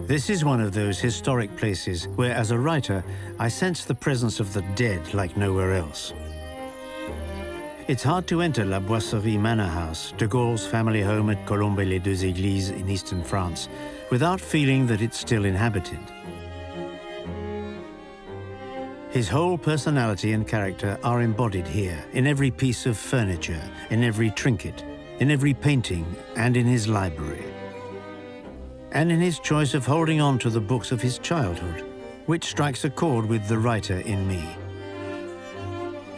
This is one of those historic places where, as a writer, I sense the presence of the dead like nowhere else. It's hard to enter La Boisserie Manor House, de Gaulle's family home at Colombey-les-Deux-Églises in eastern France, without feeling that it's still inhabited. His whole personality and character are embodied here, in every piece of furniture, in every trinket, in every painting, and in his library. And in his choice of holding on to the books of his childhood, which strikes a chord with the writer in me.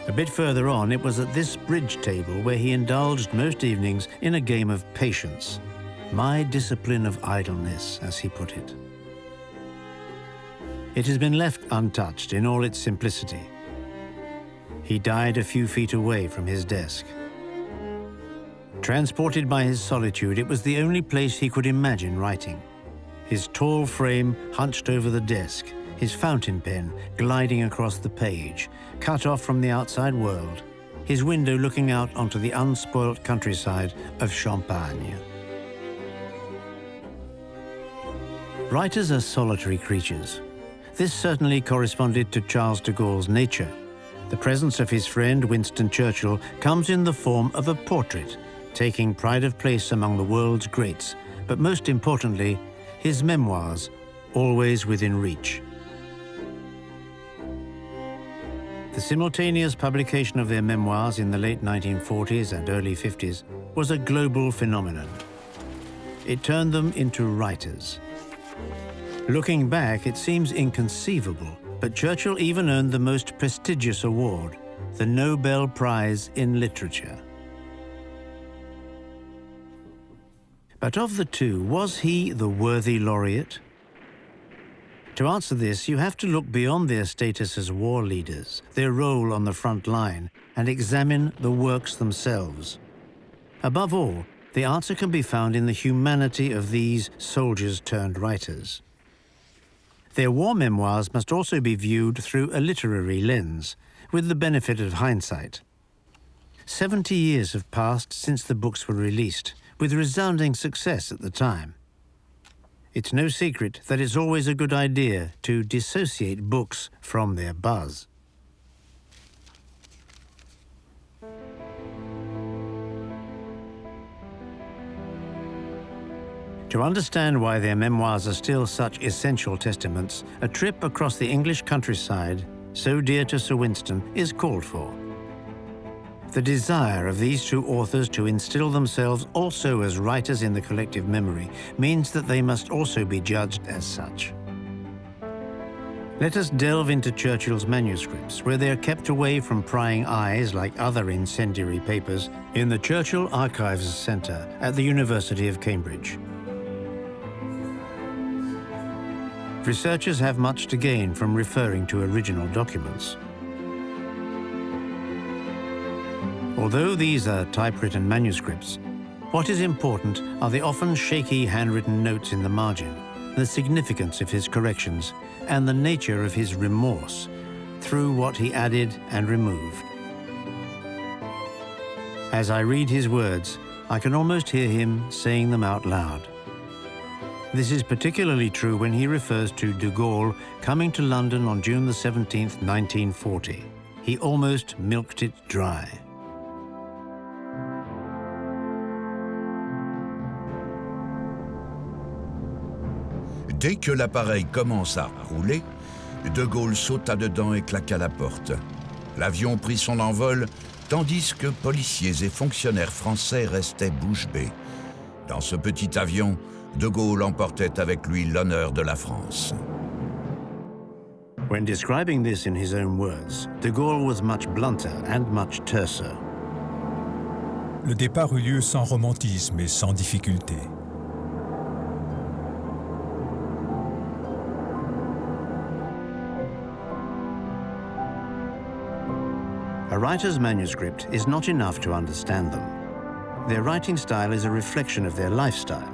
A bit further on, it was at this bridge table where he indulged most evenings in a game of patience. My discipline of idleness, as he put it. It has been left untouched in all its simplicity. He died a few feet away from his desk. Transported by his solitude, it was the only place he could imagine writing. His tall frame hunched over the desk, his fountain pen gliding across the page, cut off from the outside world, his window looking out onto the unspoilt countryside of Champagne. Writers are solitary creatures. This certainly corresponded to Charles de Gaulle's nature. The presence of his friend Winston Churchill comes in the form of a portrait, taking pride of place among the world's greats, but most importantly, his memoirs, always within reach. The simultaneous publication of their memoirs in the late 1940s and early 50s was a global phenomenon. It turned them into writers. Looking back, it seems inconceivable, but Churchill even earned the most prestigious award, the Nobel Prize in Literature. But of the two, was he the worthy laureate? To answer this, you have to look beyond their status as war leaders, their role on the front line, and examine the works themselves. Above all, the answer can be found in the humanity of these soldiers-turned-writers. Their war memoirs must also be viewed through a literary lens, with the benefit of hindsight. 70 years have passed since the books were released, with resounding success at the time. It's no secret that it's always a good idea to dissociate books from their buzz. To understand why their memoirs are still such essential testaments, a trip across the English countryside, so dear to Sir Winston, is called for. The desire of these two authors to instill themselves also as writers in the collective memory means that they must also be judged as such. Let us delve into Churchill's manuscripts, where they are kept away from prying eyes like other incendiary papers in the Churchill Archives Centre at the University of Cambridge. Researchers have much to gain from referring to original documents. Although these are typewritten manuscripts, what is important are the often shaky handwritten notes in the margin, the significance of his corrections, and the nature of his remorse through what he added and removed. As I read his words, I can almost hear him saying them out loud. This is particularly true when he refers to de Gaulle coming to London on June the 17th, 1940. He almost milked it dry. Dès que l'appareil commence à rouler, de Gaulle sauta dedans et claqua la porte. L'avion prit son envol, tandis que policiers et fonctionnaires français restaient bouche bée. Dans ce petit avion, de Gaulle emportait avec lui l'honneur de la France. When describing this in his own words, de Gaulle was much blunter and much terser. Le départ eut lieu sans romantisme et sans difficulté. A writer's manuscript is not enough to understand them. Their writing style is a reflection of their lifestyle.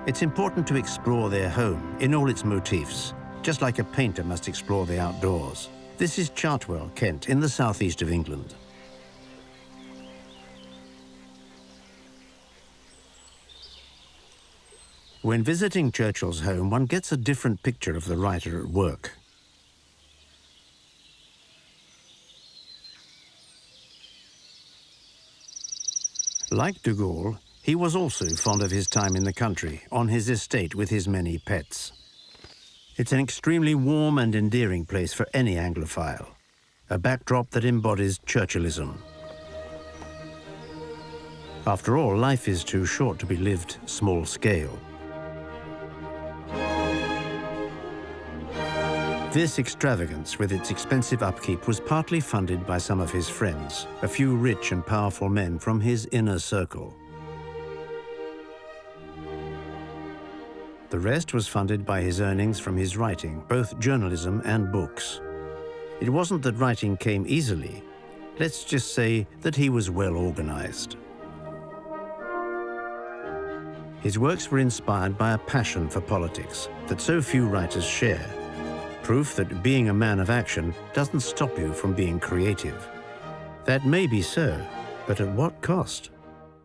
It's important to explore their home in all its motifs, just like a painter must explore the outdoors. This is Chartwell, Kent, in the southeast of England. When visiting Churchill's home, one gets a different picture of the writer at work. Like de Gaulle, he was also fond of his time in the country, on his estate with his many pets. It's an extremely warm and endearing place for any Anglophile, a backdrop that embodies Churchillism. After all, life is too short to be lived small scale. This extravagance, with its expensive upkeep, was partly funded by some of his friends, a few rich and powerful men from his inner circle. The rest was funded by his earnings from his writing, both journalism and books. It wasn't that writing came easily. Let's just say that he was well organized. His works were inspired by a passion for politics that so few writers share. Proof that being a man of action doesn't stop you from being creative. That may be so, but at what cost?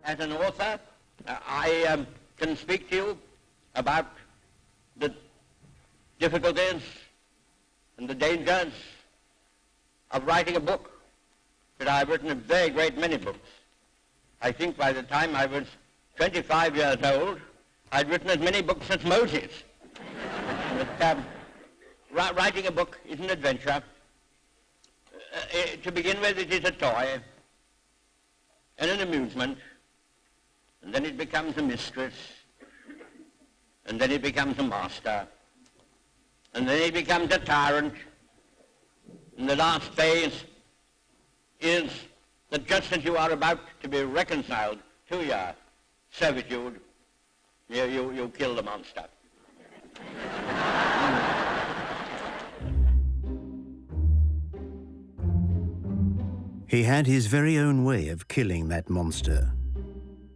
As an author, I can speak to you about the difficulties and the dangers of writing a book. That I've written a very great many books. I think by the time I was 25 years old, I'd written as many books as Moses. But, writing a book is an adventure. To begin with, it is a toy and an amusement, and then it becomes a mistress, and then it becomes a master, and then it becomes a tyrant, and the last phase is that just as you are about to be reconciled to your servitude, you kill the monster. He had his very own way of killing that monster.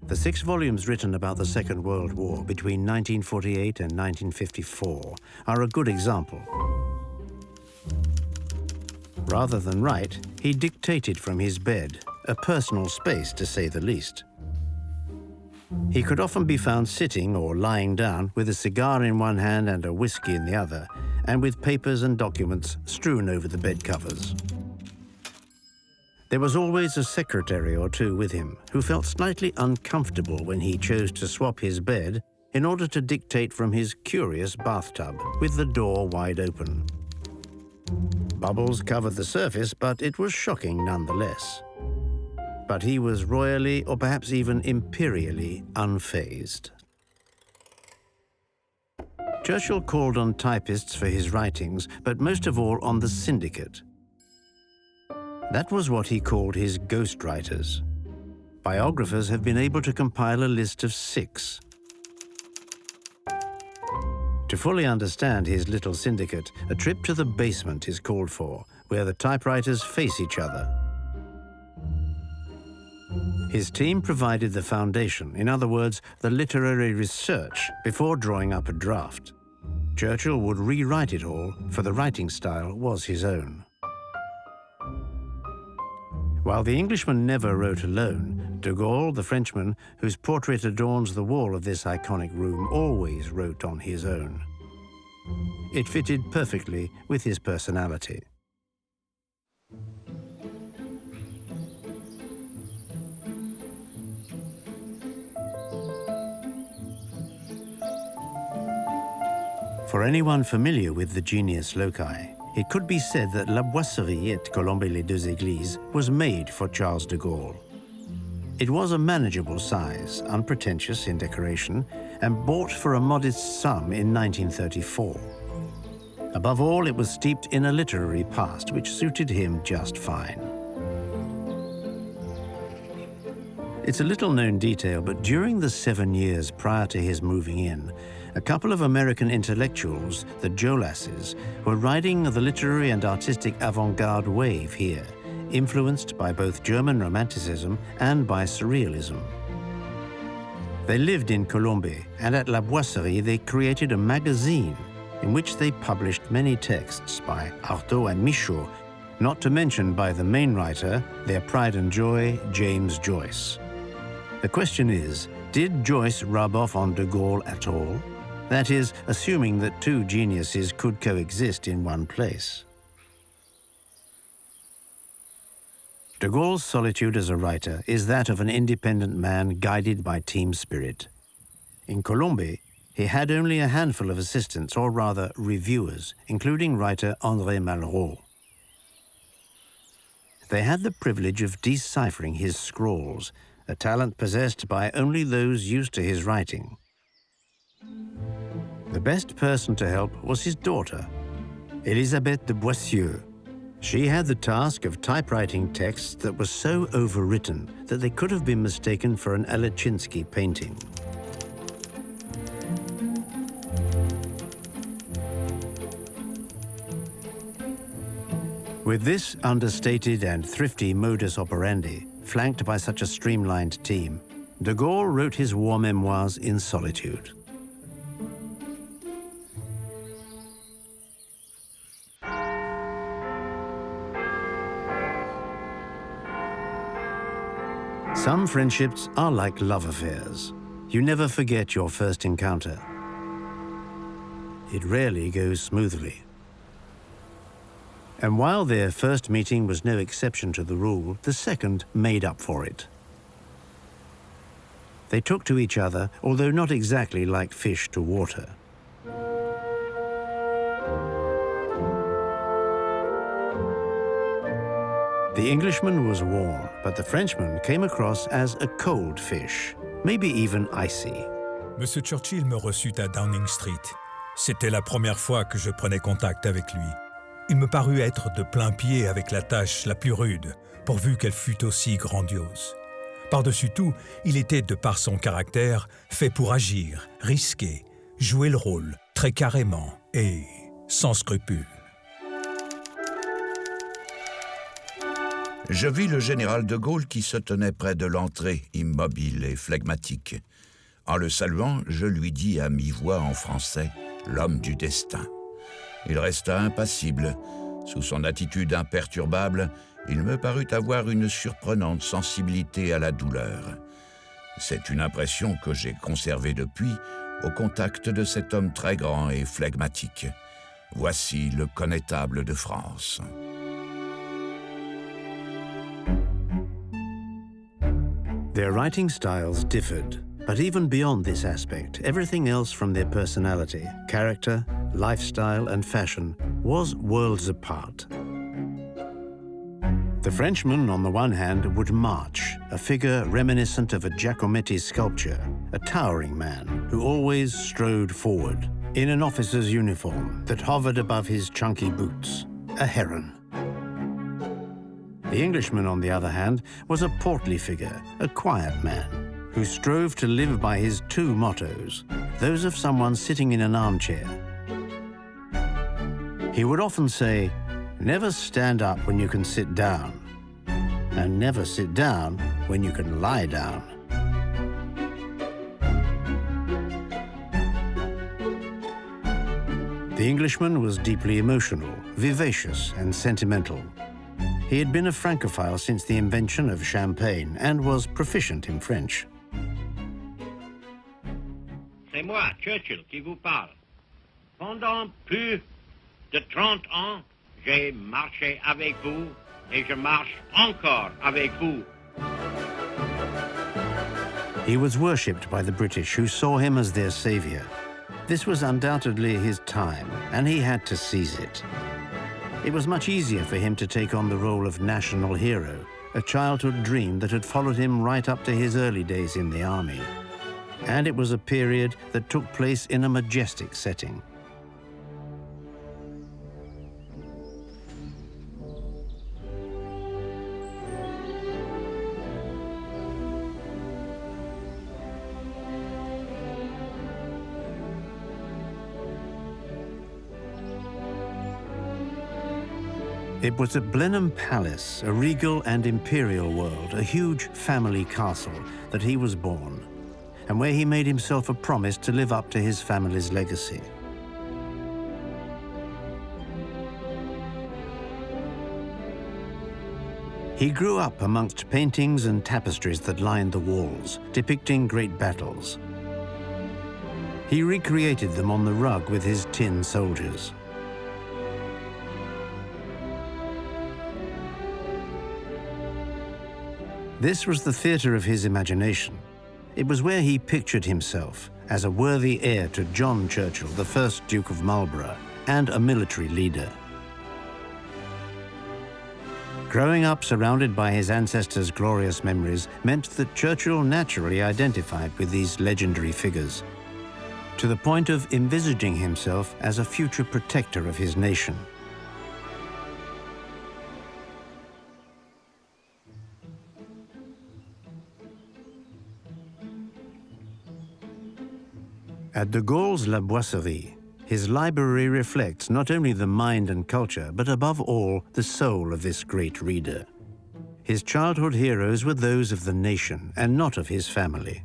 The 6 volumes written about the Second World War between 1948 and 1954 are a good example. Rather than write, he dictated from his bed, a personal space to say the least. He could often be found sitting or lying down with a cigar in one hand and a whiskey in the other, and with papers and documents strewn over the bed covers. There was always a secretary or two with him who felt slightly uncomfortable when he chose to swap his bed in order to dictate from his curious bathtub with the door wide open. Bubbles covered the surface, but it was shocking nonetheless. But he was royally, or perhaps even imperially, unfazed. Churchill called on typists for his writings, but most of all on the syndicate. That was what he called his ghostwriters. Biographers have been able to compile a list of 6. To fully understand his little syndicate, a trip to the basement is called for, where the typewriters face each other. His team provided the foundation, in other words, the literary research, before drawing up a draft. Churchill would rewrite it all, for the writing style was his own. While the Englishman never wrote alone, de Gaulle, the Frenchman, whose portrait adorns the wall of this iconic room, always wrote on his own. It fitted perfectly with his personality. For anyone familiar with the genius loci, it could be said that La Boisserie at Colombey-les-Deux-Églises was made for Charles de Gaulle. It was a manageable size, unpretentious in decoration, and bought for a modest sum in 1934. Above all, it was steeped in a literary past which suited him just fine. It's a little-known detail, but during the 7 years prior to his moving in, a couple of American intellectuals, the Jolasses, were riding the literary and artistic avant-garde wave here, influenced by both German Romanticism and by Surrealism. They lived in Colombey, and at La Boisserie they created a magazine in which they published many texts by Artaud and Michaud, not to mention by the main writer, their pride and joy, James Joyce. The question is, did Joyce rub off on de Gaulle at all? That is, assuming that two geniuses could coexist in one place. De Gaulle's solitude as a writer is that of an independent man guided by team spirit. In Colombie, he had only a handful of assistants, or rather reviewers, including writer André Malraux. They had the privilege of deciphering his scrawls, a talent possessed by only those used to his writing. The best person to help was his daughter, Elisabeth de Boissieu. She had the task of typewriting texts that were so overwritten that they could have been mistaken for an Alechinsky painting. With this understated and thrifty modus operandi, flanked by such a streamlined team, de Gaulle wrote his war memoirs in solitude. Some friendships are like love affairs. You never forget your first encounter. It rarely goes smoothly. And while their first meeting was no exception to the rule, the second made up for it. They took to each other, although not exactly like fish to water. The Englishman was warm, but the Frenchman came across as a cold fish, maybe even icy. Monsieur Churchill me reçut à Downing Street. C'était la première fois que je prenais contact avec lui. Il me parut être de plein pied avec la tâche la plus rude, pourvu qu'elle fût aussi grandiose. Par-dessus tout, il était, de par son caractère, fait pour agir, risquer, jouer le rôle, très carrément et sans scrupules. Je vis le général de Gaulle qui se tenait près de l'entrée, immobile et flegmatique. En le saluant, je lui dis à mi-voix en français « l'homme du destin ». Il resta impassible. Sous son attitude imperturbable, il me parut avoir une surprenante sensibilité à la douleur. C'est une impression que j'ai conservée depuis au contact de cet homme très grand et flegmatique. Voici le connétable de France. Their writing styles differed, but even beyond this aspect, everything else from their personality, character, lifestyle, and fashion was worlds apart. The Frenchman, on the one hand, would march, a figure reminiscent of a Giacometti sculpture, a towering man who always strode forward, in an officer's uniform that hovered above his chunky boots, a heron. The Englishman, on the other hand, was a portly figure, a quiet man, who strove to live by his two mottos, those of someone sitting in an armchair. He would often say, "Never stand up when you can sit down, and never sit down when you can lie down." The Englishman was deeply emotional, vivacious, and sentimental. He had been a Francophile since the invention of champagne and was proficient in French. C'est moi, Churchill, qui vous parle. Pendant plus de 30 ans, j'ai marché avec vous et je marche encore avec vous. He was worshipped by the British, who saw him as their savior. This was undoubtedly his time, and he had to seize it. It was much easier for him to take on the role of national hero, a childhood dream that had followed him right up to his early days in the army. And it was a period that took place in a majestic setting. It was at Blenheim Palace, a regal and imperial world, a huge family castle, that he was born, and where he made himself a promise to live up to his family's legacy. He grew up amongst paintings and tapestries that lined the walls, depicting great battles. He recreated them on the rug with his tin soldiers. This was the theatre of his imagination. It was where he pictured himself as a worthy heir to John Churchill, the first Duke of Marlborough, and a military leader. Growing up surrounded by his ancestors' glorious memories meant that Churchill naturally identified with these legendary figures, to the point of envisaging himself as a future protector of his nation. At de Gaulle's La Boisserie, his library reflects not only the mind and culture, but above all, the soul of this great reader. His childhood heroes were those of the nation and not of his family.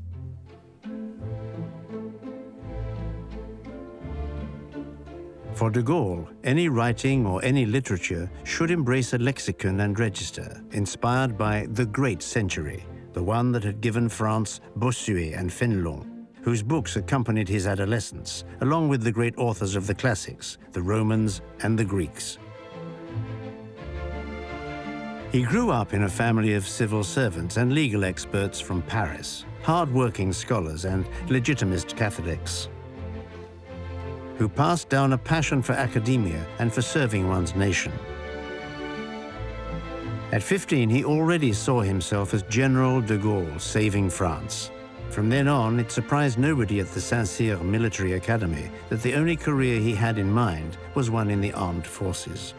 For de Gaulle, any writing or any literature should embrace a lexicon and register, inspired by the great century, the one that had given France Bossuet and Fénelon, whose books accompanied his adolescence, along with the great authors of the classics, the Romans and the Greeks. He grew up in a family of civil servants and legal experts from Paris, hard-working scholars and legitimist Catholics, who passed down a passion for academia and for serving one's nation. At 15, he already saw himself as General de Gaulle saving France. From then on, it surprised nobody at the Saint-Cyr Military Academy that the only career he had in mind was one in the armed forces.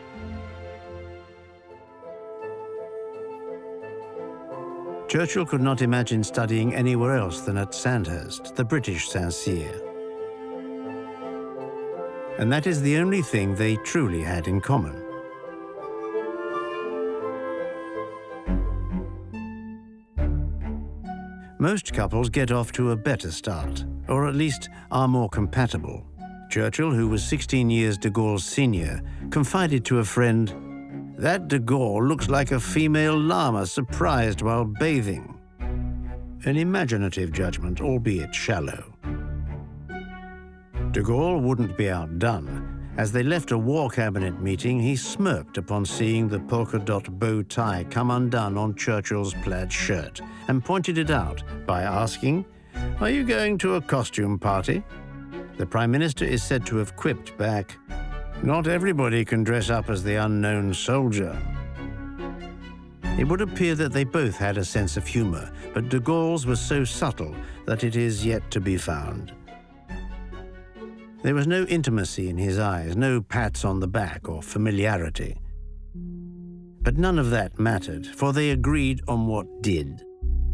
Churchill could not imagine studying anywhere else than at Sandhurst, the British Saint-Cyr. And that is the only thing they truly had in common. Most couples get off to a better start, or at least are more compatible. Churchill, who was 16 years de Gaulle's senior, confided to a friend, "That de Gaulle looks like a female llama surprised while bathing." An imaginative judgment, albeit shallow. De Gaulle wouldn't be outdone. As they left a war cabinet meeting, he smirked upon seeing the polka dot bow tie come undone on Churchill's plaid shirt and pointed it out by asking, "Are you going to a costume party?" The Prime Minister is said to have quipped back, "Not everybody can dress up as the unknown soldier." It would appear that they both had a sense of humor, but de Gaulle's was so subtle that it is yet to be found. There was no intimacy in his eyes, no pats on the back or familiarity. But none of that mattered, for they agreed on what did.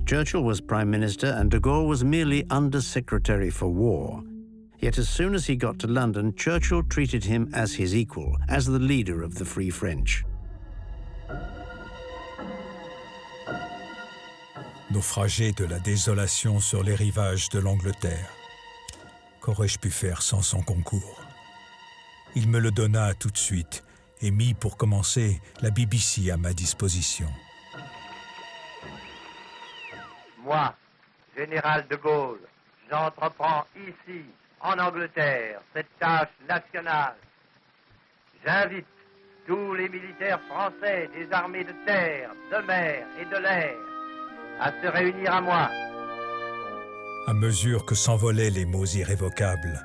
Churchill was Prime Minister and de Gaulle was merely Under-Secretary for War. Yet as soon as he got to London, Churchill treated him as his equal, as the leader of the Free French. Naufragé de la désolation sur les rivages de l'Angleterre. Qu'aurais-je pu faire sans son concours? Il me le donna tout de suite et mit pour commencer la BBC à ma disposition. Moi, général de Gaulle, j'entreprends ici, en Angleterre, cette tâche nationale. J'invite tous les militaires français des armées de terre, de mer et de l'air à se réunir à moi. À mesure que s'envolaient les mots irrévocables,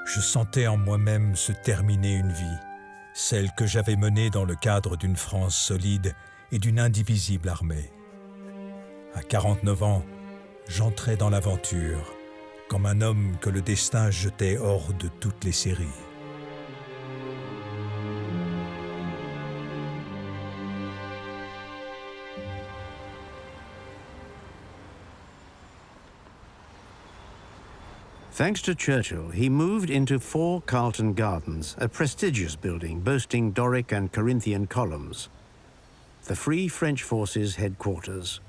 je sentais en moi-même se terminer une vie, celle que j'avais menée dans le cadre d'une France solide et d'une indivisible armée. À 49 ans, j'entrais dans l'aventure, comme un homme que le destin jetait hors de toutes les séries. Thanks to Churchill, he moved into 4 Carlton Gardens, a prestigious building boasting Doric and Corinthian columns. The Free French Forces headquarters.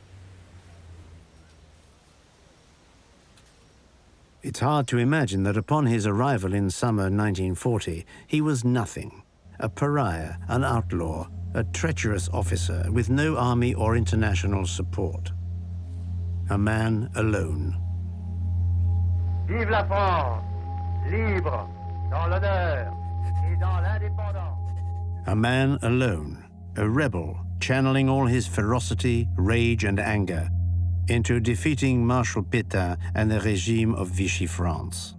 It's hard to imagine that upon his arrival in summer 1940, he was nothing. A pariah, an outlaw, a treacherous officer with no army or international support. A man alone. Vive la France! libre dans l'honneur et dans l'indépendance. A man alone, a rebel, channeling all his ferocity, rage and anger into defeating Marshal Pétain and the regime of Vichy France.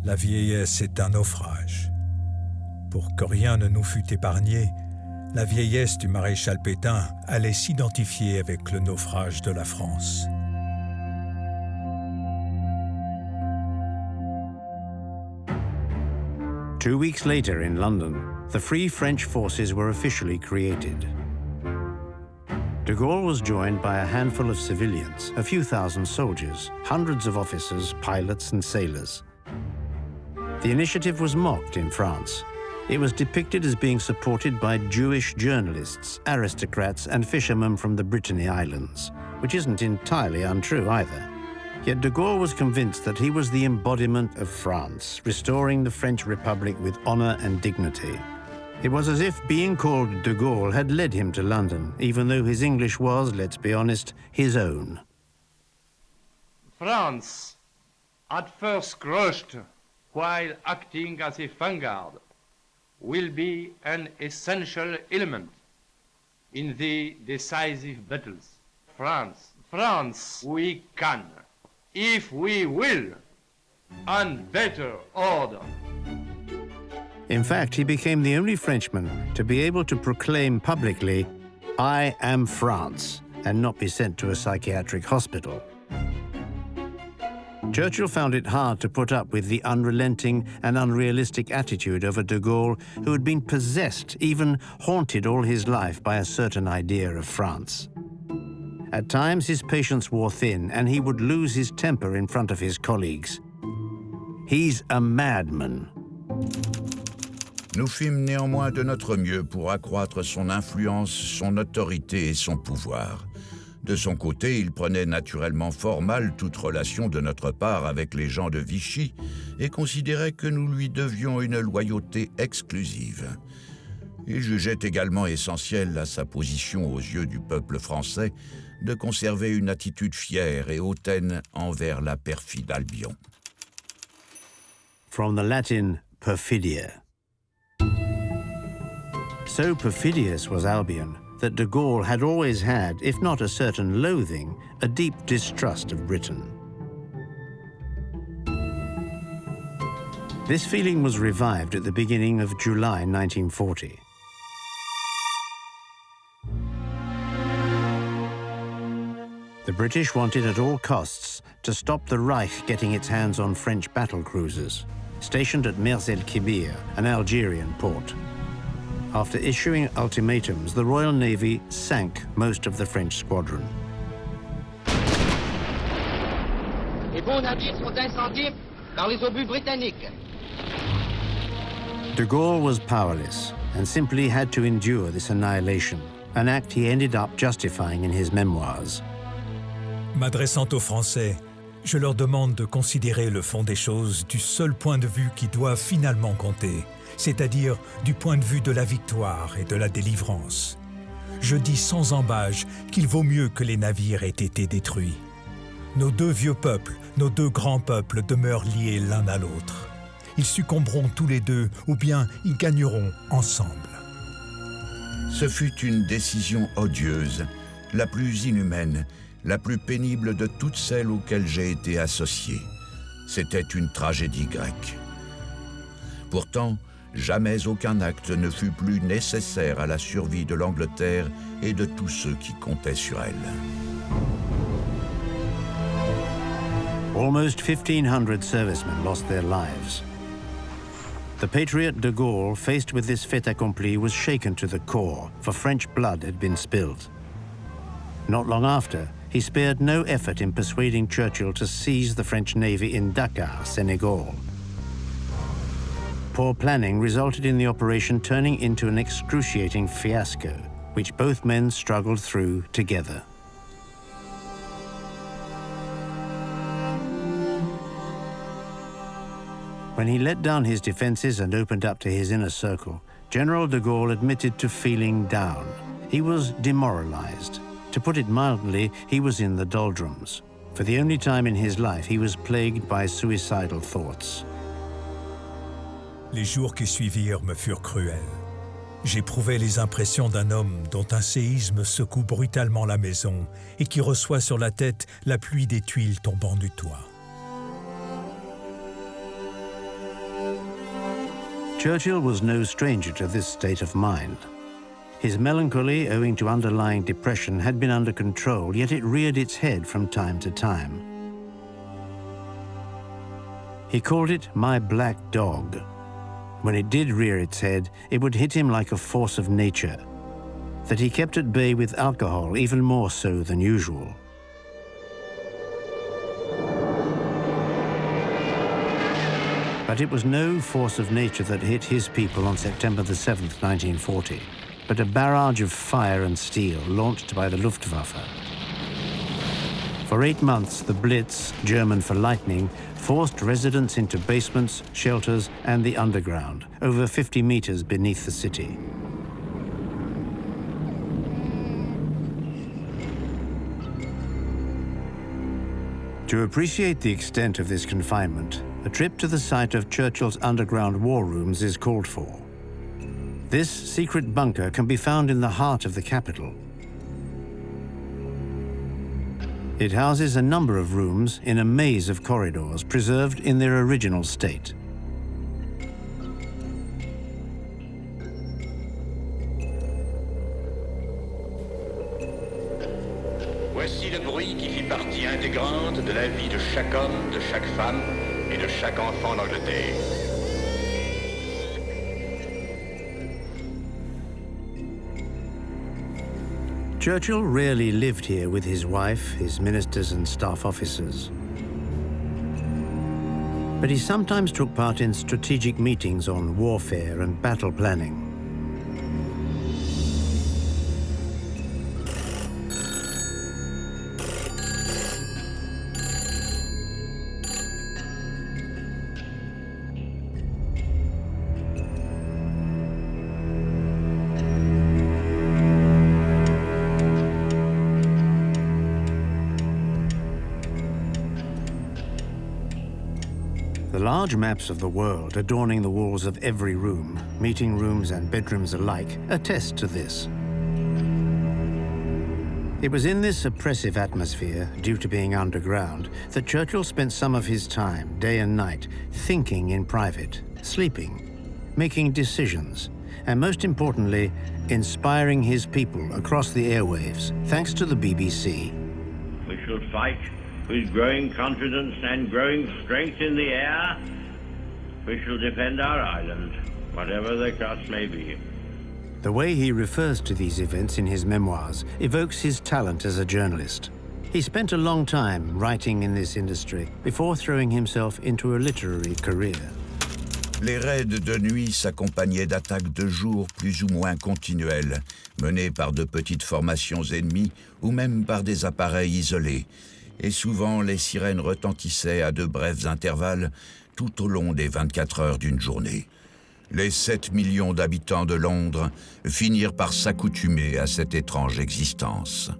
La vieillesse est un naufrage. Pour que rien ne nous fût épargné, la vieillesse du maréchal Pétain allait s'identifier avec le naufrage de la France. Two weeks later in London, the Free French forces were officially created. De Gaulle was joined by a handful of civilians, a few thousand soldiers, hundreds of officers, pilots and sailors. The initiative was mocked in France. It was depicted as being supported by Jewish journalists, aristocrats and fishermen from the Brittany Islands, which isn't entirely untrue either. Yet de Gaulle was convinced that he was the embodiment of France, restoring the French Republic with honor and dignity. It was as if being called de Gaulle had led him to London, even though his English was, let's be honest, his own. France, at first crushed while acting as a vanguard, will be an essential element in the decisive battles. France, we can, if we will, and better order. In fact, he became the only Frenchman to be able to proclaim publicly, "I am France," and not be sent to a psychiatric hospital. Churchill found it hard to put up with the unrelenting and unrealistic attitude of a de Gaulle who had been possessed, even haunted all his life by a certain idea of France. At times, his patience wore thin, and he would lose his temper in front of his colleagues. He's a madman. Nous fîmes néanmoins de notre mieux pour accroître son influence, son autorité et son pouvoir. De son côté, il prenait naturellement fort mal toute relation de notre part avec les gens de Vichy et considérait que nous lui devions une loyauté exclusive. Il jugeait également essentiel à sa position aux yeux du peuple français de conserver une attitude fière et hautaine envers la perfide Albion. From the Latin perfidia. So perfidious was Albion that de Gaulle had always had, if not a certain loathing, a deep distrust of Britain. This feeling was revived at the beginning of July 1940. The British wanted at all costs to stop the Reich getting its hands on French battle cruisers, stationed at Mers el-Kébir, an Algerian port. After issuing ultimatums, the Royal Navy sank most of the French squadron. Les bons navires sont incendiés dans les obus britanniques. De Gaulle was powerless and simply had to endure this annihilation, an act he ended up justifying in his memoirs. M'adressant aux Français, je leur demande de considérer le fond des choses du seul point de vue qui doit finalement compter, c'est-à-dire du point de vue de la victoire et de la délivrance. Je dis sans embâche qu'il vaut mieux que les navires aient été détruits. Nos deux vieux peuples, nos deux grands peuples demeurent liés l'un à l'autre. Ils succomberont tous les deux ou bien ils gagneront ensemble. Ce fut une décision odieuse, la plus inhumaine, la plus pénible de toutes celles auxquelles j'ai été associé. C'était une tragédie grecque. Pourtant, jamais aucun acte ne fut plus nécessaire à la survie de l'Angleterre et de tous ceux qui comptaient sur elle. Almost 1,500 servicemen lost their lives. The patriot de Gaulle, faced with this fait accompli, was shaken to the core, for French blood had been spilled. Not long after, he spared no effort in persuading Churchill to seize the French Navy in Dakar, Senegal. Poor planning resulted in the operation turning into an excruciating fiasco, which both men struggled through together. When he let down his defenses and opened up to his inner circle, General de Gaulle admitted to feeling down. He was demoralized. To put it mildly, he was in the doldrums. For the only time in his life, he was plagued by suicidal thoughts. Les jours qui suivirent me furent cruels. J'éprouvais les impressions d'un homme dont un séisme secoue brutalement la maison et qui reçoit sur la tête la pluie des tuiles tombant du toit. Churchill was no stranger to this state of mind. His melancholy, owing to underlying depression, had been under control, yet it reared its head from time to time. He called it "my black dog." When it did rear its head, it would hit him like a force of nature, that he kept at bay with alcohol, even more so than usual. But it was no force of nature that hit his people on September the 7th, 1940, but a barrage of fire and steel launched by the Luftwaffe. For 8 months, the Blitz, German for lightning, forced residents into basements, shelters, and the underground, over 50 meters beneath the city. To appreciate the extent of this confinement, a trip to the site of Churchill's underground war rooms is called for. This secret bunker can be found in the heart of the capital. It houses a number of rooms in a maze of corridors preserved in their original state. Voici le bruit qui fit partie intégrante de la vie de chaque homme, de chaque femme et de chaque enfant d'Angleterre. Churchill rarely lived here with his wife, his ministers and staff officers. But he sometimes took part in strategic meetings on warfare and battle planning. The large maps of the world adorning the walls of every room, meeting rooms and bedrooms alike, attest to this. It was in this oppressive atmosphere, due to being underground, that Churchill spent some of his time, day and night, thinking in private, sleeping, making decisions, and most importantly, inspiring his people across the airwaves, thanks to the BBC. We shall fight with growing confidence and growing strength in the air. We shall defend our island, whatever the cost may be. The way he refers to these events in his memoirs evokes his talent as a journalist. He spent a long time writing in this industry before throwing himself into a literary career. Les raids de nuit s'accompagnaient d'attaques de jour plus ou moins continuelles, menées par de petites formations ennemies ou même par des appareils isolés. Et souvent, les sirènes retentissaient à de brefs intervalles tout au long des 24 heures d'une journée. Les 7 millions d'habitants de Londres finirent par s'accoutumer à cette étrange existence.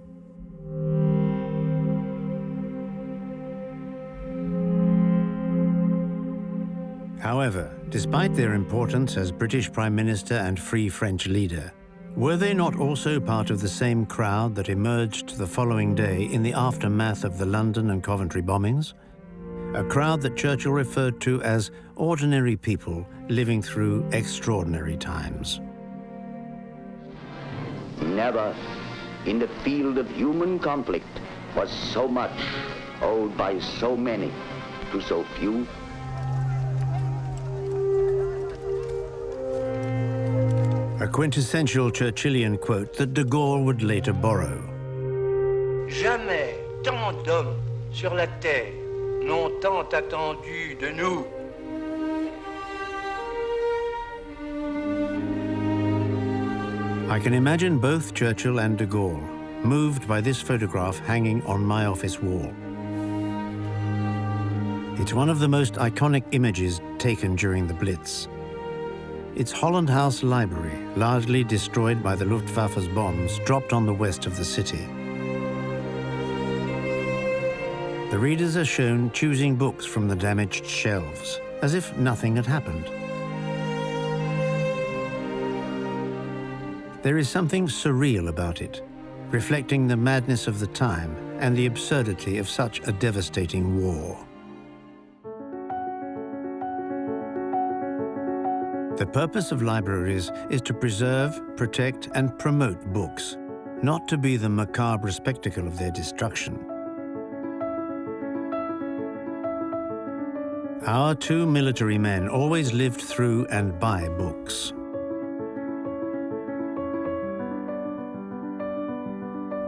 However, despite their importance as British Prime Minister and Free French leader, were they not also part of the same crowd that emerged the following day in the aftermath of the London and Coventry bombings? A crowd that Churchill referred to as ordinary people living through extraordinary times. Never in the field of human conflict was so much owed by so many to so few. A quintessential Churchillian quote that de Gaulle would later borrow. Jamais tant d'hommes sur la terre n'ont tant attendu de nous. I can imagine both Churchill and de Gaulle moved by this photograph hanging on my office wall. It's one of the most iconic images taken during the Blitz. It's Holland House Library, largely destroyed by the Luftwaffe's bombs dropped on the west of the city. The readers are shown choosing books from the damaged shelves, as if nothing had happened. There is something surreal about it, reflecting the madness of the time and the absurdity of such a devastating war. The purpose of libraries is to preserve, protect, and promote books, not to be the macabre spectacle of their destruction. Our two military men always lived through and by books.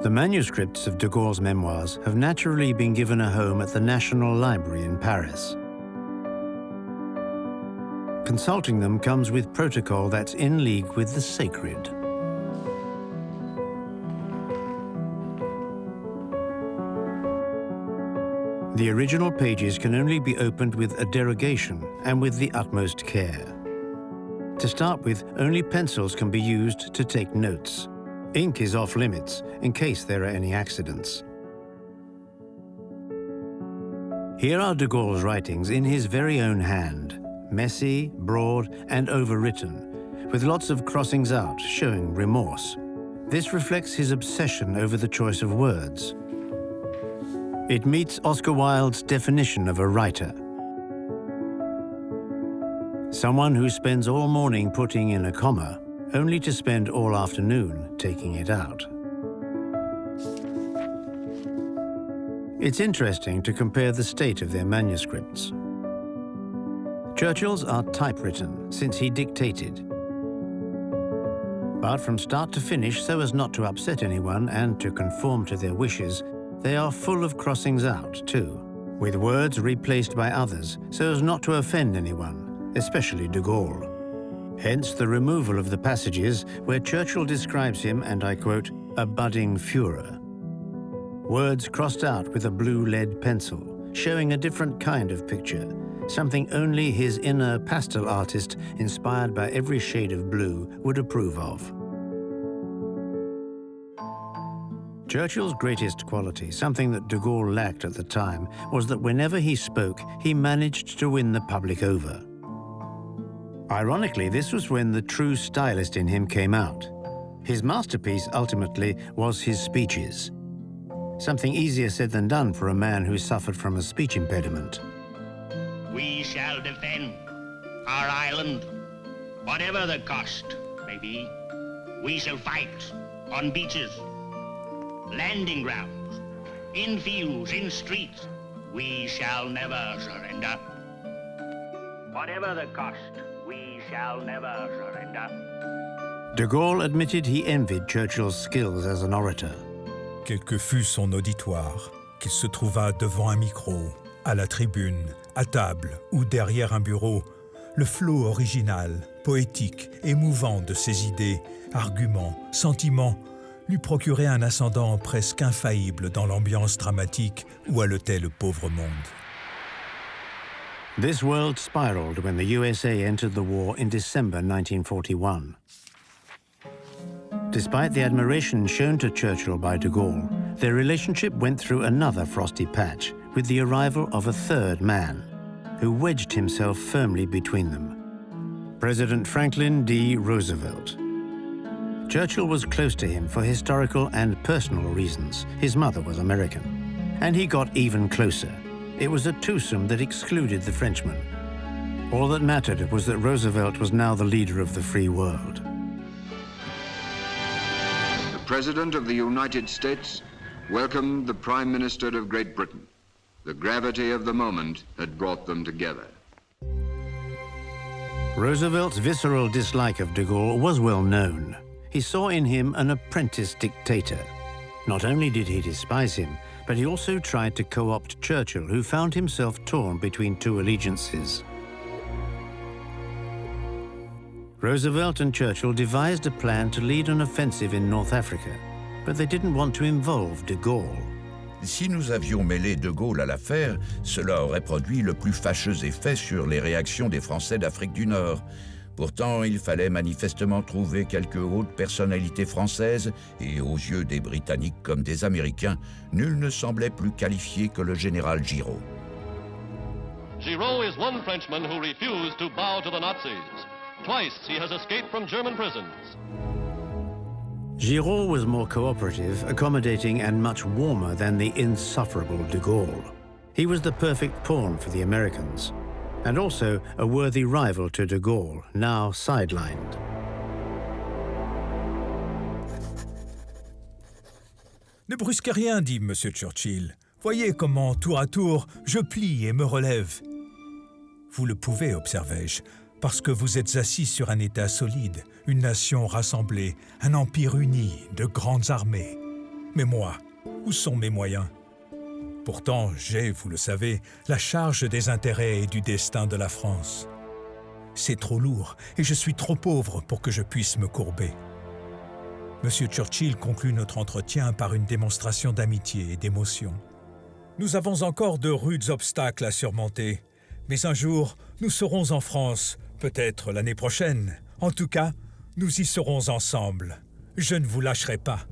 The manuscripts of de Gaulle's memoirs have naturally been given a home at the National Library in Paris. Consulting them comes with protocol that's in league with the sacred. The original pages can only be opened with a derogation and with the utmost care. To start with, only pencils can be used to take notes. Ink is off limits in case there are any accidents. Here are de Gaulle's writings in his very own hand, messy, broad, and overwritten, with lots of crossings out showing remorse. This reflects his obsession over the choice of words. It meets Oscar Wilde's definition of a writer. Someone who spends all morning putting in a comma, only to spend all afternoon taking it out. It's interesting to compare the state of their manuscripts. Churchill's are typewritten, since he dictated. But from start to finish, so as not to upset anyone and to conform to their wishes, they are full of crossings out, too, with words replaced by others, so as not to offend anyone, especially de Gaulle. Hence the removal of the passages where Churchill describes him, and I quote, a budding Führer. Words crossed out with a blue lead pencil, showing a different kind of picture, something only his inner pastel artist, inspired by every shade of blue, would approve of. Churchill's greatest quality, something that de Gaulle lacked at the time, was that whenever he spoke, he managed to win the public over. Ironically, this was when the true stylist in him came out. His masterpiece, ultimately, was his speeches. Something easier said than done for a man who suffered from a speech impediment. We shall defend our island, whatever the cost may be. We shall fight on beaches, landing grounds, in fields, in streets. We shall never surrender. Whatever the cost, we shall never surrender. De Gaulle admitted he envied Churchill's skills as an orator. Quel que fût son auditoire, qu'il se trouvât devant un micro, à la tribune, à table ou derrière un bureau, le flot original, poétique, émouvant de ses idées, arguments, sentiments, lui procurait un ascendant presque infaillible dans l'ambiance dramatique où haletait le pauvre monde. This world spiraled when the USA entered the war in December 1941. Despite the admiration shown to Churchill by de Gaulle, their relationship went through another frosty patch with the arrival of a third man, who wedged himself firmly between them. President Franklin D. Roosevelt. Churchill was close to him for historical and personal reasons. His mother was American. And he got even closer. It was a twosome that excluded the Frenchman. All that mattered was that Roosevelt was now the leader of the free world. The President of the United States welcomed the Prime Minister of Great Britain. The gravity of the moment had brought them together. Roosevelt's visceral dislike of de Gaulle was well known. He saw in him an apprentice dictator. Not only did he despise him, but he also tried to co-opt Churchill, who found himself torn between two allegiances. Roosevelt and Churchill devised a plan to lead an offensive in North Africa, but they didn't want to involve de Gaulle. Si nous avions mêlé de Gaulle à l'affaire, cela aurait produit le plus fâcheux effet sur les réactions des Français d'Afrique du Nord. Pourtant, il fallait manifestement trouver quelques hautes personnalités françaises, et aux yeux des Britanniques comme des Américains, nul ne semblait plus qualifié que le général Giraud. Giraud is one Frenchman who refused to bow to the Nazis. Twice he has escaped from German prisons. Giraud was more cooperative, accommodating, and much warmer than the insufferable de Gaulle. He was the perfect pawn for the Americans, and also a worthy rival to de Gaulle, now sidelined. Ne brusquez rien, dit M. Churchill. Voyez comment, tour à tour, je plie et me relève. Vous le pouvez, observai-je, parce que vous êtes assis sur un État solide, une nation rassemblée, un empire uni, de grandes armées. Mais moi, où sont mes moyens? Pourtant, j'ai, vous le savez, la charge des intérêts et du destin de la France. C'est trop lourd et je suis trop pauvre pour que je puisse me courber. M. Churchill conclut notre entretien par une démonstration d'amitié et d'émotion. Nous avons encore de rudes obstacles à surmonter, mais un jour, nous serons en France, peut-être l'année prochaine. En tout cas, nous y serons ensemble. Je ne vous lâcherai pas.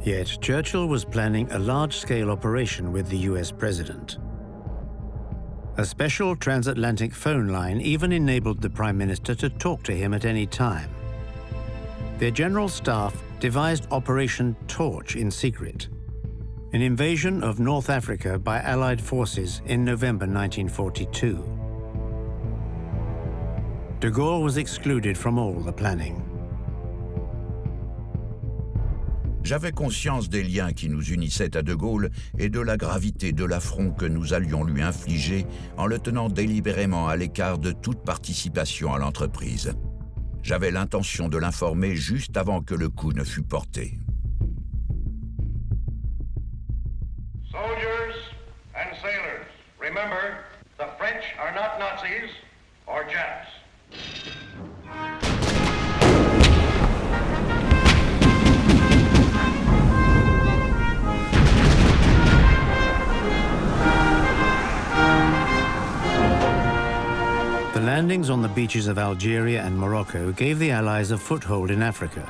Yet Churchill was planning a large-scale operation with the US president. A special transatlantic phone line even enabled the Prime Minister to talk to him at any time. Their General Staff devised Operation Torch in secret, an invasion of North Africa by Allied forces in November 1942. De Gaulle was excluded from all the planning. J'avais conscience des liens qui nous unissaient à De Gaulle et de la gravité de l'affront que nous allions lui infliger en le tenant délibérément à l'écart de toute participation à l'entreprise. J'avais l'intention de l'informer juste avant que le coup ne fût porté. Soldiers and sailors, remember, the French are not Nazis or Japs. The landings on the beaches of Algeria and Morocco gave the Allies a foothold in Africa.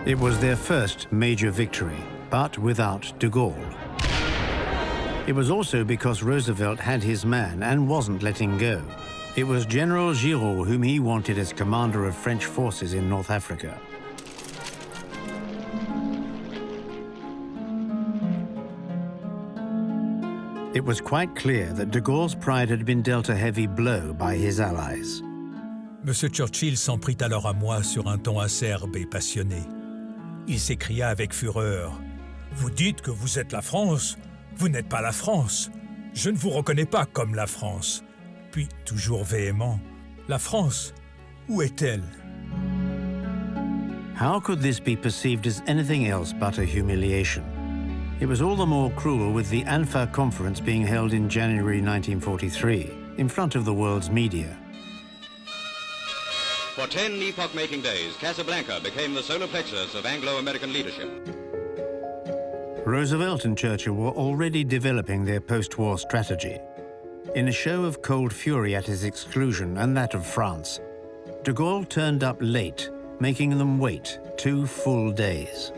It was their first major victory, but without de Gaulle. It was also because Roosevelt had his man and wasn't letting go. It was General Giraud whom he wanted as commander of French forces in North Africa. It was quite clear that de Gaulle's pride had been dealt a heavy blow by his allies. M. Churchill s'en prit alors à moi sur un ton acerbe et passionné. Il s'écria avec fureur. « Vous dites que vous êtes la France? Vous n'êtes pas la France. Je ne vous reconnais pas comme la France. » Puis, toujours véhément, « La France, où est-elle » How could this be perceived as anything else but a humiliation? It was all the more cruel with the ANFA conference being held in January 1943, in front of the world's media. For 10 epoch-making days, Casablanca became the solar plexus of Anglo-American leadership. Roosevelt and Churchill were already developing their post-war strategy. In a show of cold fury at his exclusion and that of France, de Gaulle turned up late, making them wait 2 full days.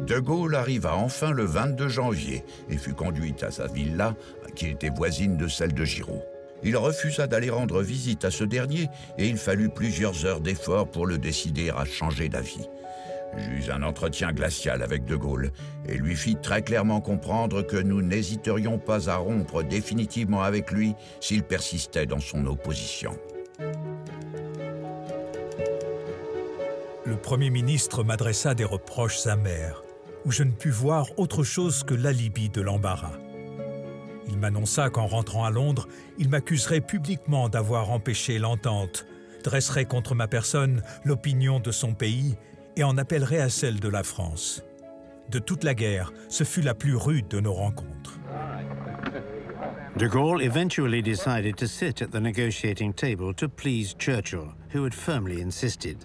De Gaulle arriva enfin le 22 janvier et fut conduit à sa villa, qui était voisine de celle de Giraud. Il refusa d'aller rendre visite à ce dernier et il fallut plusieurs heures d'efforts pour le décider à changer d'avis. J'eus un entretien glacial avec de Gaulle et lui fit très clairement comprendre que nous n'hésiterions pas à rompre définitivement avec lui s'il persistait dans son opposition. Le Premier ministre m'adressa des reproches amers, où je ne pus voir autre chose que l'alibi de l'embarras. Il m'annonça qu'en rentrant à Londres, il m'accuserait publiquement d'avoir empêché l'entente, dresserait contre ma personne l'opinion de son pays et en appellerait à celle de la France. De toute la guerre, ce fut la plus rude de nos rencontres. De Gaulle eventually decided to sit at the negotiating table to please Churchill, who had firmly insisted.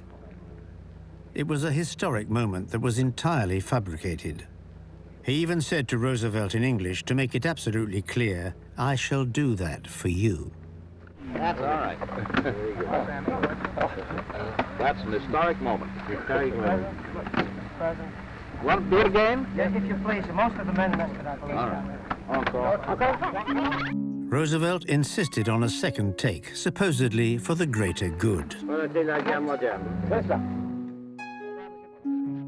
It was a historic moment that was entirely fabricated. He even said to Roosevelt in English to make it absolutely clear, "I shall do that for you." That's all right. That's an historic moment. Want to do it again? Yes, if you please. Most of the men messed it up. All right. Roosevelt insisted on a second take, supposedly for the greater good.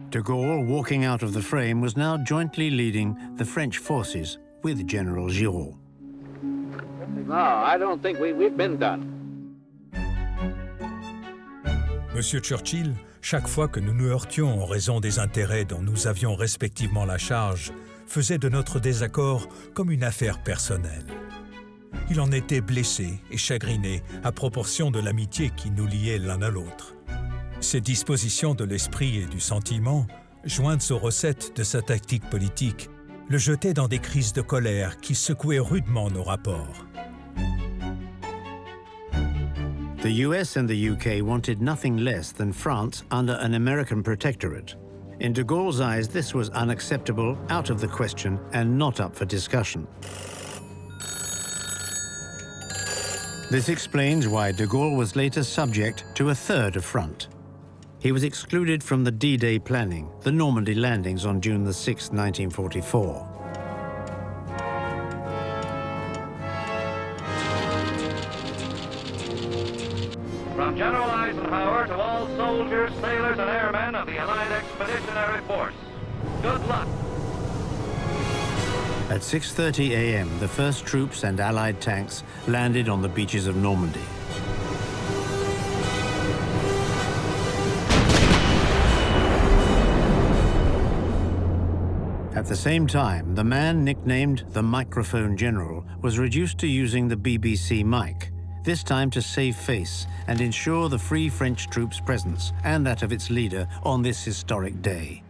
De Gaulle, walking out of the frame, was now jointly leading the French forces with General Giraud. No, I don't think we've been done. Monsieur Churchill, chaque fois que nous nous heurtions en raison des intérêts dont nous avions respectivement la charge, faisait de notre désaccord comme une affaire personnelle. Il en était blessé et chagriné à proportion de l'amitié qui nous liait l'un à l'autre. Ces dispositions de l'esprit et du sentiment, jointes aux recettes de sa tactique politique, le jetaient dans des crises de colère qui secouaient rudement nos rapports. The US and the UK wanted nothing less than France under an American protectorate. In de Gaulle's eyes, this was unacceptable, out of the question, and not up for discussion. This explains why de Gaulle was later subject to a third affront. He was excluded from the D-Day planning, the Normandy landings on June 6, 1944. From General Eisenhower to all soldiers, sailors, and airmen of the Allied Expeditionary Force, good luck. At 6:30 a.m., the first troops and Allied tanks landed on the beaches of Normandy. At the same time, the man nicknamed the Microphone General was reduced to using the BBC mic, this time to save face and ensure the Free French troops' presence and that of its leader on this historic day.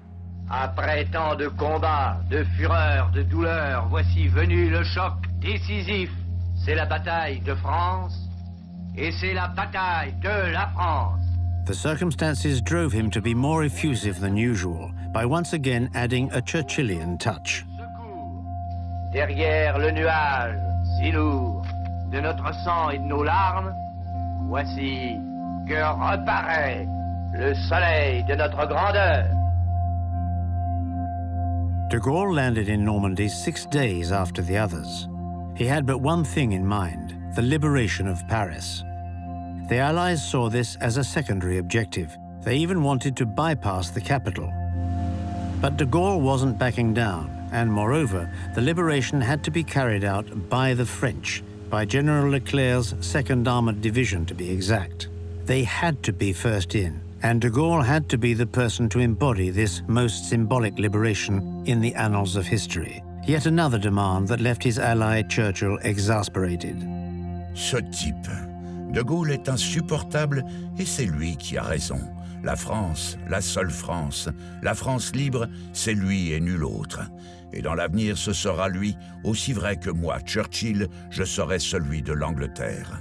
Après tant de combats, de fureur, de douleur, voici venu le choc décisif. C'est la bataille de France et c'est la bataille de la France. The circumstances drove him to be more effusive than usual by once again adding a Churchillian touch. Derrière le nuage si lourd de notre sang et de nos larmes, voici que reparaît le soleil de notre grandeur. De Gaulle landed in Normandy 6 days after the others. He had but one thing in mind, the liberation of Paris. The Allies saw this as a secondary objective. They even wanted to bypass the capital. But de Gaulle wasn't backing down, and moreover, the liberation had to be carried out by the French, by General Leclerc's 2nd Armored Division to be exact. They had to be first in, and de Gaulle had to be the person to embody this most symbolic liberation in the annals of history. Yet another demand that left his ally Churchill exasperated. Ce type, de Gaulle est insupportable et c'est lui qui a raison. La France, la seule France, la France libre, c'est lui et nul autre. Et dans l'avenir, ce sera lui, aussi vrai que moi, Churchill, je serai celui de l'Angleterre.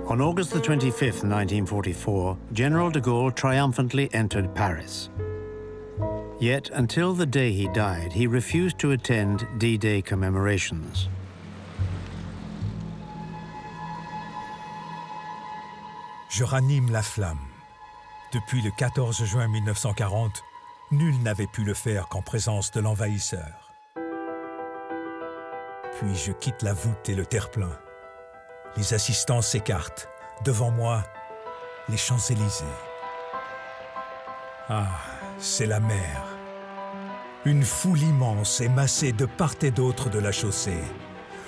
On August the 25th, 1944, General de Gaulle triumphantly entered Paris. Yet, until the day he died, he refused to attend D-Day commemorations. Je ranime la flamme. Depuis le 14 juin 1940, nul n'avait pu le faire qu'en présence de l'envahisseur. Puis je quitte la voûte et le terre-plein. Les assistants s'écartent. Devant moi, les Champs-Élysées. Ah, c'est la mer. Une foule immense est massée de part et d'autre de la chaussée.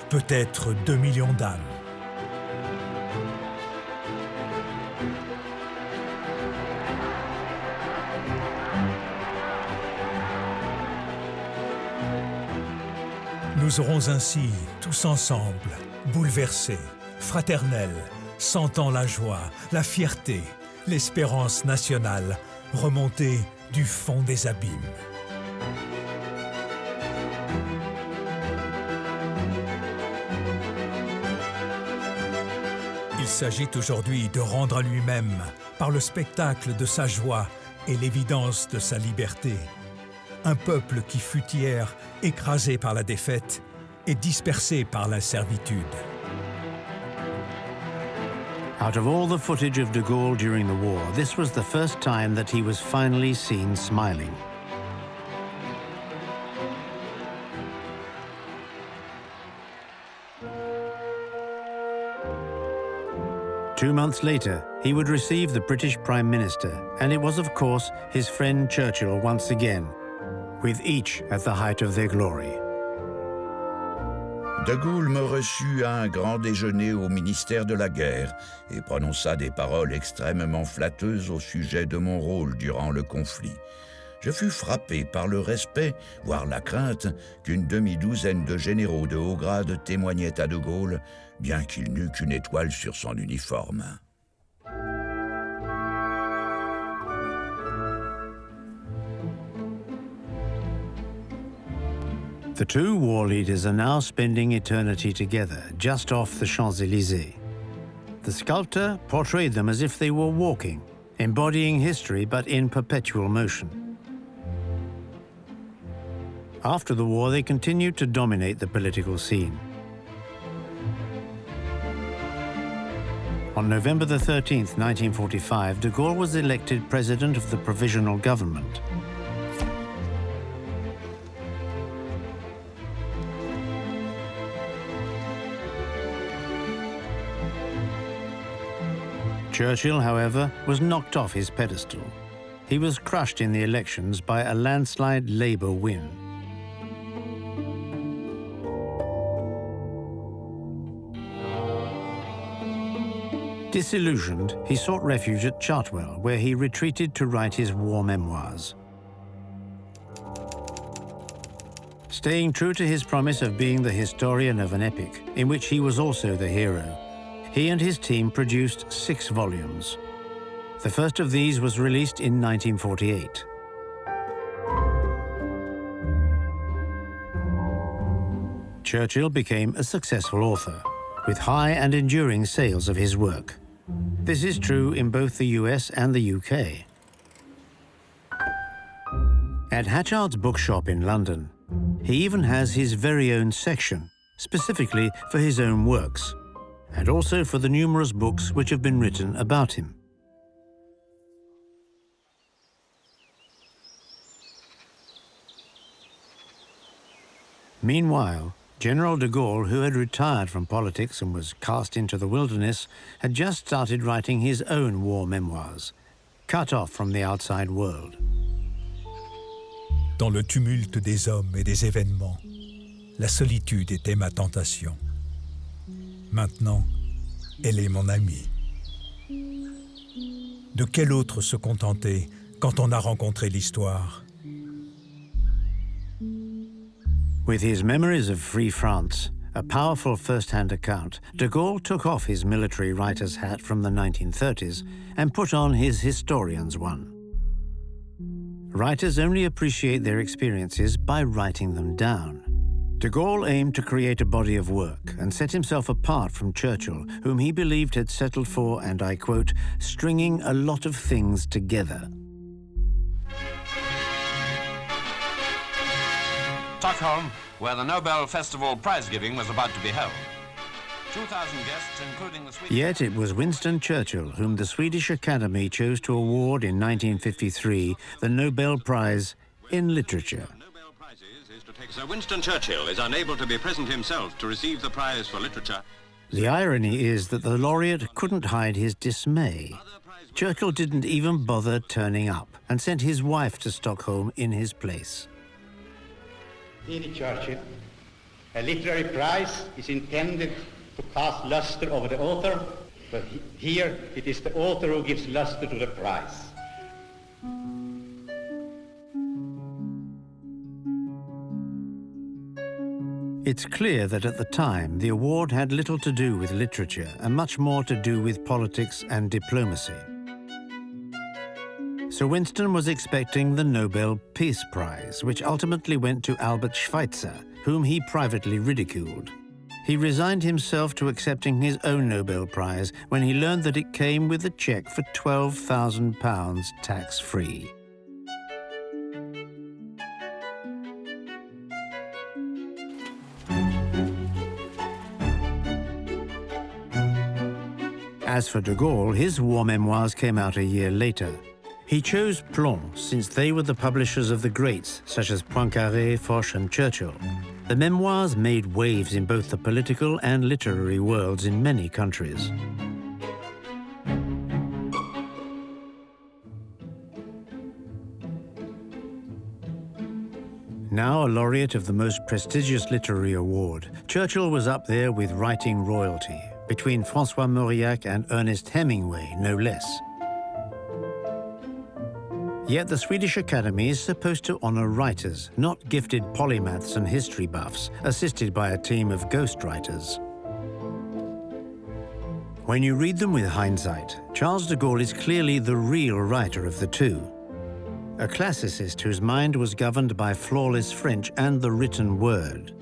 Peut-être 2 millions d'âmes. Nous aurons ainsi, tous ensemble, bouleversés, fraternels, sentant la joie, la fierté, l'espérance nationale remonter du fond des abîmes. Il s'agit aujourd'hui de rendre à lui-même, par le spectacle de sa joie et l'évidence de sa liberté, un peuple qui fut hier écrasé par la défaite et dispersé par la servitude. Out of all the footage of de Gaulle during the war, this was the first time that he was finally seen smiling. Two months later, he would receive the British Prime Minister, and it was, of course, his friend Churchill once again, with each at the height of their glory. De Gaulle me reçut à un grand déjeuner au ministère de la Guerre et prononça des paroles extrêmement flatteuses au sujet de mon rôle durant le conflit. Je fus frappé par le respect, voire la crainte, qu'une demi-douzaine de généraux de haut grade témoignaient à de Gaulle, bien qu'il n'eût qu'une étoile sur son uniforme. The two war leaders are now spending eternity together, just off the Champs-Élysées. The sculptor portrayed them as if they were walking, embodying history but in perpetual motion. After the war, they continued to dominate the political scene. On November the 13th, 1945, de Gaulle was elected president of the provisional government. Churchill, however, was knocked off his pedestal. He was crushed in the elections by a landslide Labour win. Disillusioned, he sought refuge at Chartwell, where he retreated to write his war memoirs. Staying true to his promise of being the historian of an epic, in which he was also the hero, he and his team produced 6 volumes. The first of these was released in 1948. Churchill became a successful author, with high and enduring sales of his work. This is true in both the US and the UK. At Hatchard's bookshop in London, he even has his very own section, specifically for his own works, and also for the numerous books which have been written about him. Meanwhile, General de Gaulle, who had retired from politics and was cast into the wilderness, had just started writing his own war memoirs, cut off from the outside world. Dans le tumulte des hommes et des événements, la solitude était ma tentation. Maintenant, elle est mon amie. De quel autre se contenter quand on a rencontré l'histoire? With his Memoirs of Free France, a powerful first-hand account, de Gaulle took off his military writer's hat from the 1930s and put on his historian's one. Writers only appreciate their experiences by writing them down. De Gaulle aimed to create a body of work and set himself apart from Churchill, whom he believed had settled for, and I quote, stringing a lot of things together. Stockholm, where the Nobel Festival prize-giving was about to be held. 2,000 guests, including the Swedish... Yet it was Winston Churchill whom the Swedish Academy chose to award in 1953 the Nobel Prize in Literature. Sir Winston Churchill is unable to be present himself to receive the prize for literature. The irony is that the laureate couldn't hide his dismay. Churchill didn't even bother turning up and sent his wife to Stockholm in his place. Dear Churchill, a literary prize is intended to cast luster over the author, but here it is the author who gives luster to the prize. It's clear that at the time, the award had little to do with literature and much more to do with politics and diplomacy. Sir Winston was expecting the Nobel Peace Prize, which ultimately went to Albert Schweitzer, whom he privately ridiculed. He resigned himself to accepting his own Nobel Prize when he learned that it came with a cheque for £12,000 tax-free. As for de Gaulle, his war memoirs came out a year later. He chose Plon since they were the publishers of the greats, such as Poincaré, Foch and Churchill. The memoirs made waves in both the political and literary worlds in many countries. Now a laureate of the most prestigious literary award, Churchill was up there with writing royalty, between François Mauriac and Ernest Hemingway, no less. Yet the Swedish Academy is supposed to honor writers, not gifted polymaths and history buffs, assisted by a team of ghostwriters. When you read them with hindsight, Charles de Gaulle is clearly the real writer of the two. A classicist whose mind was governed by flawless French and the written word.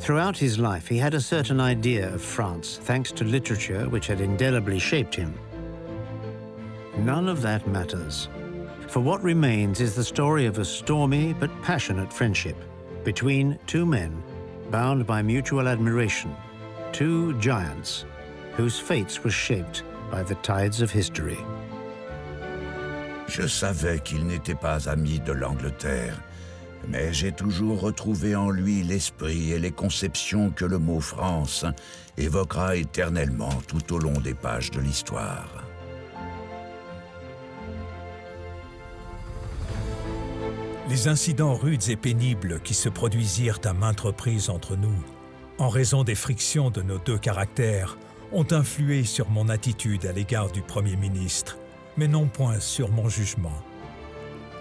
Throughout his life, he had a certain idea of France, thanks to literature which had indelibly shaped him. None of that matters. For what remains is the story of a stormy but passionate friendship between two men bound by mutual admiration, two giants whose fates were shaped by the tides of history. Je savais qu'il n'était pas ami de l'Angleterre, mais j'ai toujours retrouvé en lui l'esprit et les conceptions que le mot France évoquera éternellement tout au long des pages de l'histoire. Les incidents rudes et pénibles qui se produisirent à maintes reprises entre nous, en raison des frictions de nos deux caractères, ont influé sur mon attitude à l'égard du Premier ministre, mais non point sur mon jugement.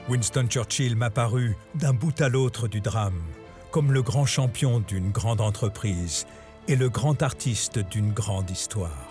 Winston Churchill m'apparut d'un bout à l'autre du drame, comme le grand champion d'une grande entreprise et le grand artiste d'une grande histoire.